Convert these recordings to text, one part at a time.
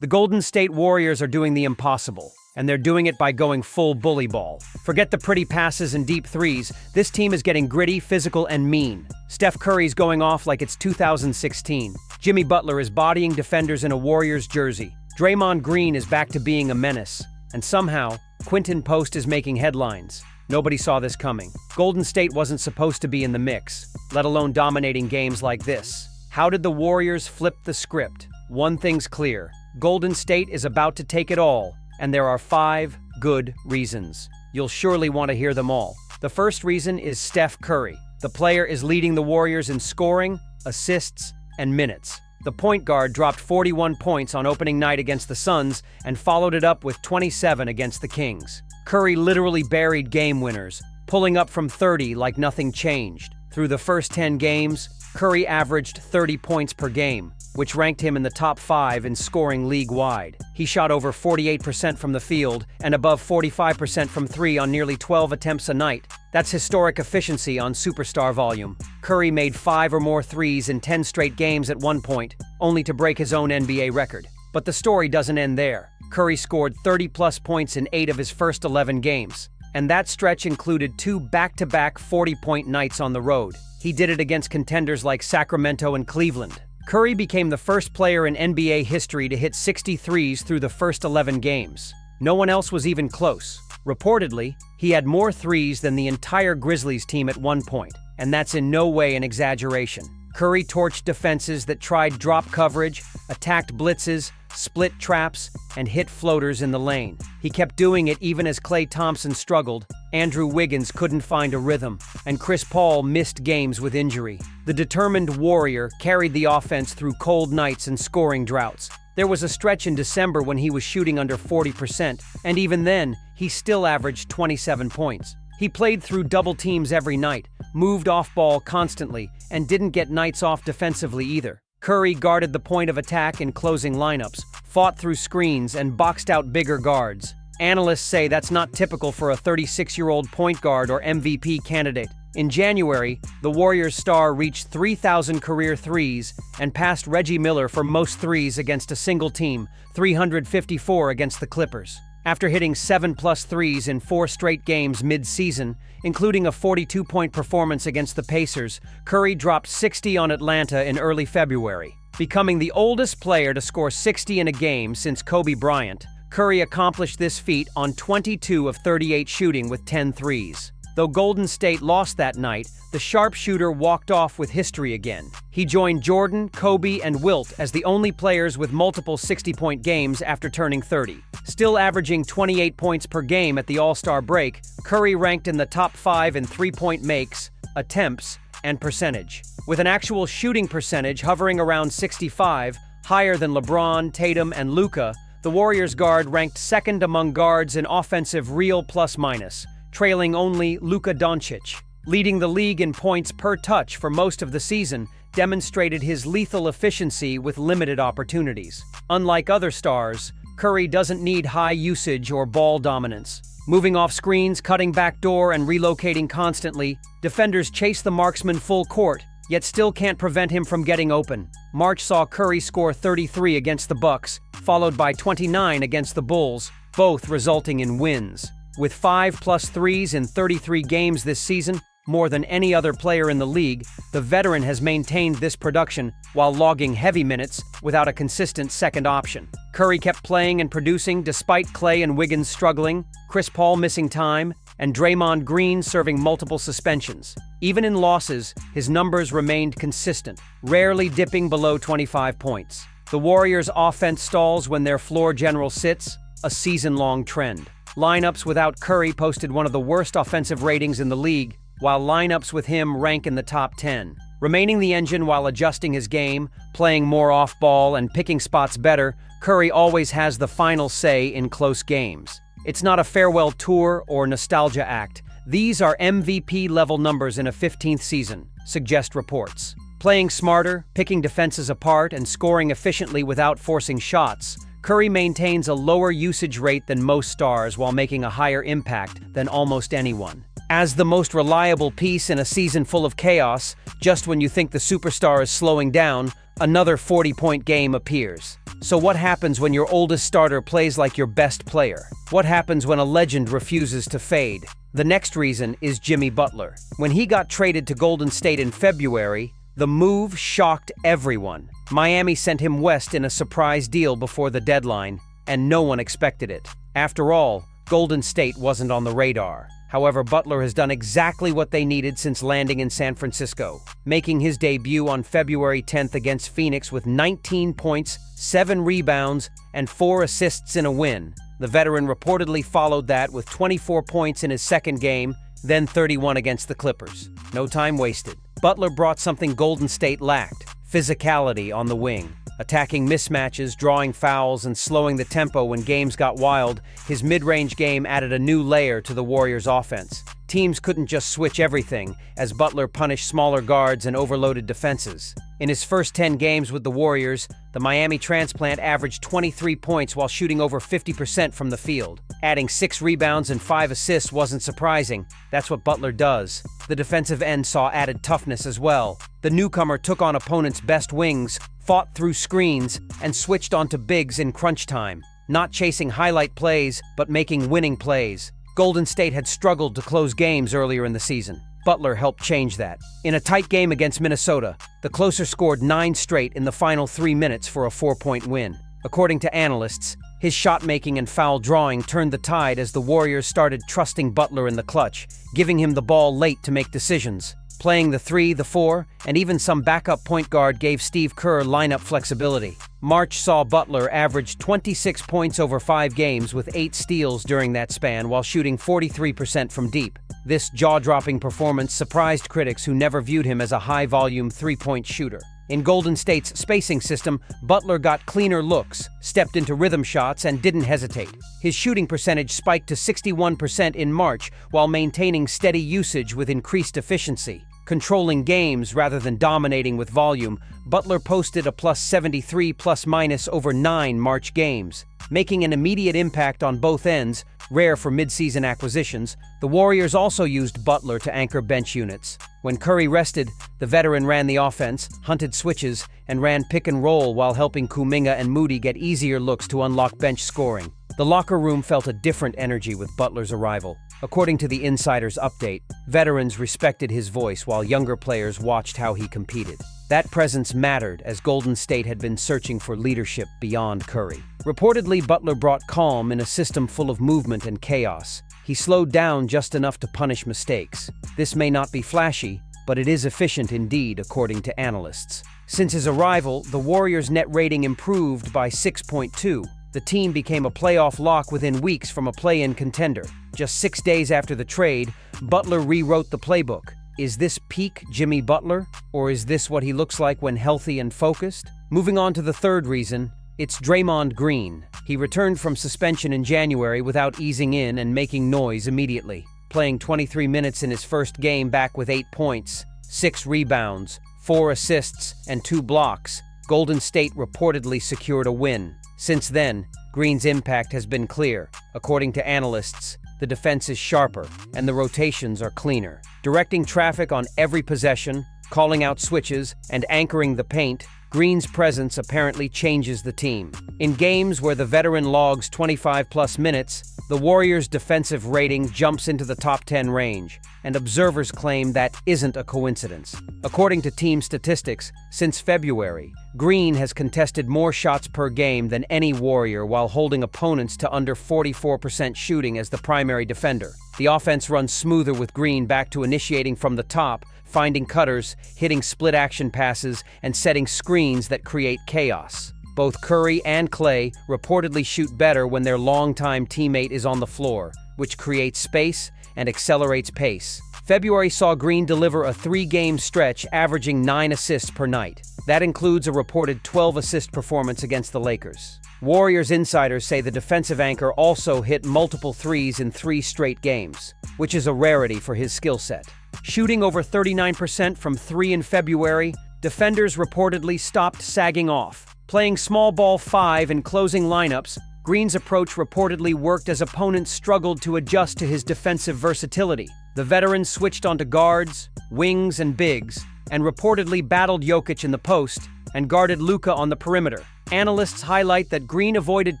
The Golden State Warriors are doing the impossible, and they're doing it by going full bully ball. Forget the pretty passes and deep threes, this team is getting gritty, physical, and mean. Steph Curry's going off like it's 2016. Jimmy Butler is bodying defenders in a Warriors jersey. Draymond Green is back to being a menace. And somehow, Quinton Post is making headlines. Nobody saw this coming. Golden State wasn't supposed to be in the mix, let alone dominating games like this. How did the Warriors flip the script? One thing's clear. Golden State is about to take it all, and there are 5 good reasons. You'll surely want to hear them all. The first reason is Steph Curry. The player is leading the Warriors in scoring, assists, and minutes. The point guard dropped 41 points on opening night against the Suns and followed it up with 27 against the Kings. Curry literally buried game winners, pulling up from 30 like nothing changed. Through the first 10 games, Curry averaged 30 points per game, which ranked him in the top 5 in scoring league-wide. He shot over 48% from the field and above 45% from 3 on nearly 12 attempts a night. That's historic efficiency on superstar volume. Curry made 5 or more threes in 10 straight games at one point, only to break his own NBA record. But the story doesn't end there. Curry scored 30-plus points in 8 of his first 11 games, and that stretch included 2 back-to-back 40-point nights on the road. He did it against contenders like Sacramento and Cleveland. Curry became the first player in NBA history to hit 60 threes through the first 11 games. No one else was even close. Reportedly, he had more threes than the entire Grizzlies team at one point, and that's in no way an exaggeration. Curry torched defenses that tried drop coverage, attacked blitzes, split traps, and hit floaters in the lane. He kept doing it even as Klay Thompson struggled, Andrew Wiggins couldn't find a rhythm, and Chris Paul missed games with injury. The determined Warrior carried the offense through cold nights and scoring droughts. There was a stretch in December when he was shooting under 40%, and even then, he still averaged 27 points. He played through double teams every night, moved off ball constantly, and didn't get nights off defensively either. Curry guarded the point of attack in closing lineups, fought through screens, and boxed out bigger guards. Analysts say that's not typical for a 36-year-old point guard or MVP candidate. In January, the Warriors star reached 3,000 career threes and passed Reggie Miller for most threes against a single team, 354 against the Clippers. After hitting 7+ threes in 4 straight games mid-season, including a 42-point performance against the Pacers, Curry dropped 60 on Atlanta in early February. Becoming the oldest player to score 60 in a game since Kobe Bryant, Curry accomplished this feat on 22 of 38 shooting with 10 threes. Though Golden State lost that night, the sharpshooter walked off with history again. He joined Jordan, Kobe, and Wilt as the only players with multiple 60-point games after turning 30. Still averaging 28 points per game at the All-Star break, Curry ranked in the top 5 in three-point makes, attempts, and percentage. With an actual shooting percentage hovering around 65, higher than LeBron, Tatum, and Luka, the Warriors guard ranked second among guards in offensive real plus-minus, trailing only Luka Doncic. Leading the league in points per touch for most of the season, demonstrated his lethal efficiency with limited opportunities. Unlike other stars, Curry doesn't need high usage or ball dominance. Moving off screens, cutting backdoor, and relocating constantly, defenders chase the marksman full court, yet still can't prevent him from getting open. March saw Curry score 33 against the Bucks, followed by 29 against the Bulls, both resulting in wins. With 5+ threes in 33 games this season, more than any other player in the league, the veteran has maintained this production while logging heavy minutes without a consistent second option. Curry kept playing and producing despite Klay and Wiggins struggling, Chris Paul missing time, and Draymond Green serving multiple suspensions. Even in losses, his numbers remained consistent, rarely dipping below 25 points. The Warriors' offense stalls when their floor general sits, a season-long trend. Lineups without Curry posted one of the worst offensive ratings in the league, while lineups with him rank in the top 10. Remaining the engine while adjusting his game, playing more off-ball, and picking spots better, Curry always has the final say in close games. It's not a farewell tour or nostalgia act. These are MVP-level numbers in a 15th season, suggest reports. Playing smarter, picking defenses apart, and scoring efficiently without forcing shots, Curry maintains a lower usage rate than most stars while making a higher impact than almost anyone. As the most reliable piece in a season full of chaos, just when you think the superstar is slowing down, another 40-point game appears. So what happens when your oldest starter plays like your best player? What happens when a legend refuses to fade? The next reason is Jimmy Butler. When he got traded to Golden State in February, the move shocked everyone. Miami sent him west in a surprise deal before the deadline, and no one expected it. After all, Golden State wasn't on the radar. However, Butler has done exactly what they needed since landing in San Francisco, making his debut on February 10th against Phoenix with 19 points, 7 rebounds, and 4 assists in a win. The veteran reportedly followed that with 24 points in his second game, then 31 against the Clippers. No time wasted. Butler brought something Golden State lacked: physicality on the wing. Attacking mismatches, drawing fouls, and slowing the tempo when games got wild, his mid-range game added a new layer to the Warriors' offense. Teams couldn't just switch everything, as Butler punished smaller guards and overloaded defenses. In his first 10 games with the Warriors, the Miami transplant averaged 23 points while shooting over 50% from the field. Adding 6 rebounds and 5 assists wasn't surprising. That's what Butler does. The defensive end saw added toughness as well. The newcomer took on opponents' best wings, fought through screens, and switched onto bigs in crunch time. Not chasing highlight plays, but making winning plays. Golden State had struggled to close games earlier in the season. Butler helped change that. In a tight game against Minnesota, the closer scored 9 straight in the final 3 minutes for a 4-point win. According to analysts, his shot-making and foul drawing turned the tide as the Warriors started trusting Butler in the clutch, giving him the ball late to make decisions. Playing the 3, the 4, and even some backup point guard gave Steve Kerr lineup flexibility. March saw Butler average 26 points over 5 games with 8 steals during that span while shooting 43% from deep. This jaw-dropping performance surprised critics who never viewed him as a high-volume 3-point shooter. In Golden State's spacing system, Butler got cleaner looks, stepped into rhythm shots, and didn't hesitate. His shooting percentage spiked to 61% in March while maintaining steady usage with increased efficiency. Controlling games rather than dominating with volume, Butler posted a +73 ± over 9 March games. Making an immediate impact on both ends, rare for mid-season acquisitions, the Warriors also used Butler to anchor bench units. When Curry rested, the veteran ran the offense, hunted switches, and ran pick and roll while helping Kuminga and Moody get easier looks to unlock bench scoring. The locker room felt a different energy with Butler's arrival. According to the Insider's update, veterans respected his voice while younger players watched how he competed. That presence mattered as Golden State had been searching for leadership beyond Curry. Reportedly, Butler brought calm in a system full of movement and chaos. He slowed down just enough to punish mistakes. This may not be flashy, but it is efficient indeed, according to analysts. Since his arrival, the Warriors' net rating improved by 6.2. The team became a playoff lock within weeks from a play-in contender. Just 6 days after the trade, Butler rewrote the playbook. Is this peak Jimmy Butler, or is this what he looks like when healthy and focused? Moving on to the third reason, it's Draymond Green. He returned from suspension in January without easing in and making noise immediately. Playing 23 minutes in his first game back with 8 points, 6 rebounds, 4 assists, and 2 blocks, Golden State reportedly secured a win. Since then, Green's impact has been clear. According to analysts, the defense is sharper and the rotations are cleaner. Directing traffic on every possession, calling out switches, and anchoring the paint, Green's presence apparently changes the team. In games where the veteran logs 25+ minutes, the Warriors' defensive rating jumps into the top 10 range, and observers claim that isn't a coincidence. According to team statistics, since February, Green has contested more shots per game than any Warrior while holding opponents to under 44% shooting as the primary defender. The offense runs smoother with Green back to initiating from the top, finding cutters, hitting split-action passes, and setting screens that create chaos. Both Curry and Klay reportedly shoot better when their longtime teammate is on the floor, which creates space and accelerates pace. February saw Green deliver a 3-game stretch averaging 9 assists per night. That includes a reported 12-assist performance against the Lakers. Warriors insiders say the defensive anchor also hit multiple threes in 3 straight games, which is a rarity for his skill set. Shooting over 39% from 3 in February, defenders reportedly stopped sagging off. Playing small ball 5 in closing lineups, Green's approach reportedly worked as opponents struggled to adjust to his defensive versatility. The veteran switched onto guards, wings, and bigs, and reportedly battled Jokic in the post and guarded Luka on the perimeter. Analysts highlight that Green avoided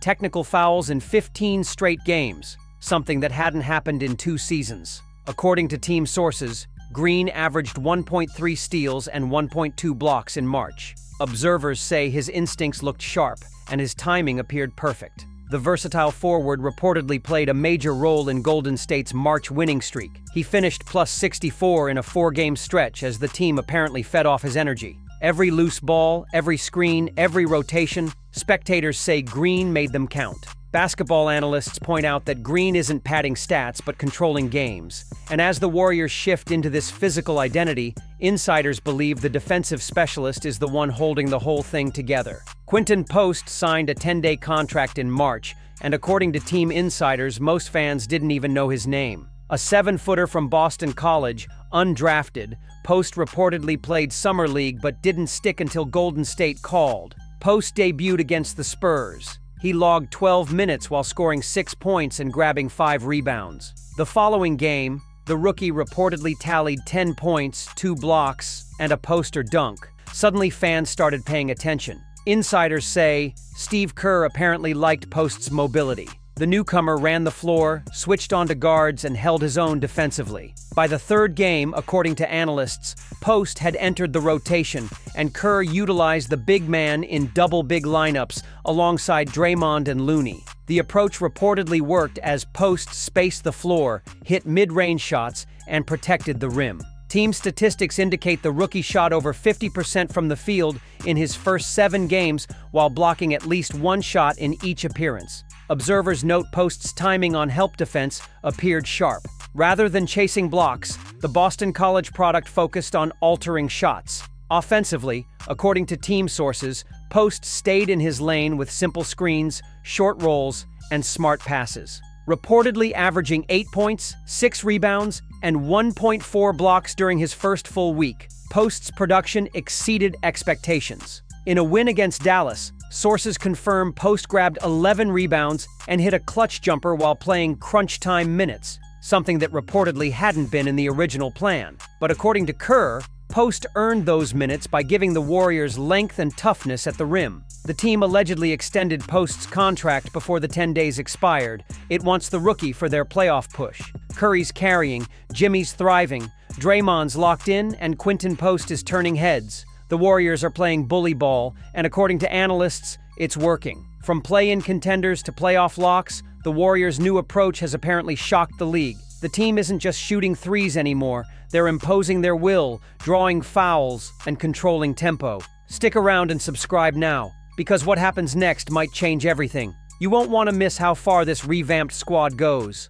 technical fouls in 15 straight games, something that hadn't happened in 2 seasons. According to team sources, Green averaged 1.3 steals and 1.2 blocks in March. Observers say his instincts looked sharp, and his timing appeared perfect. The versatile forward reportedly played a major role in Golden State's March winning streak. He finished plus 64 in a 4-game stretch as the team apparently fed off his energy. Every loose ball, every screen, every rotation, spectators say Green made them count. Basketball analysts point out that Green isn't padding stats but controlling games. And as the Warriors shift into this physical identity, insiders believe the defensive specialist is the one holding the whole thing together. Quinton Post signed a 10-day contract in March, and according to team insiders, most fans didn't even know his name. A 7-footer from Boston College, undrafted, Post reportedly played Summer League but didn't stick until Golden State called. Post debuted against the Spurs. He logged 12 minutes while scoring 6 points and grabbing 5 rebounds. The following game, the rookie reportedly tallied 10 points, 2 blocks, and a poster dunk. Suddenly fans started paying attention. Insiders say Steve Kerr apparently liked Post's mobility. The newcomer ran the floor, switched onto guards, and held his own defensively. By the 3rd game, according to analysts, Post had entered the rotation, and Kerr utilized the big man in double big lineups alongside Draymond and Looney. The approach reportedly worked as Post spaced the floor, hit mid-range shots, and protected the rim. Team statistics indicate the rookie shot over 50% from the field in his first 7 games while blocking at least 1 shot in each appearance. Observers note Post's timing on help defense appeared sharp. Rather than chasing blocks, the Boston College product focused on altering shots. Offensively, according to team sources, Post stayed in his lane with simple screens, short rolls, and smart passes. Reportedly averaging 8 points, 6 rebounds, and 1.4 blocks during his first full week, Post's production exceeded expectations. In a win against Dallas, sources confirm Post grabbed 11 rebounds and hit a clutch jumper while playing crunch time minutes, something that reportedly hadn't been in the original plan. But according to Kerr, Post earned those minutes by giving the Warriors length and toughness at the rim. The team allegedly extended Post's contract before the 10 days expired. It wants the rookie for their playoff push. Curry's carrying, Jimmy's thriving, Draymond's locked in, and Quinton Post is turning heads. The Warriors are playing bully ball, and according to analysts, it's working. From play-in contenders to playoff locks, the Warriors' new approach has apparently shocked the league. The team isn't just shooting threes anymore, they're imposing their will, drawing fouls, and controlling tempo. Stick around and subscribe now, because what happens next might change everything. You won't want to miss how far this revamped squad goes.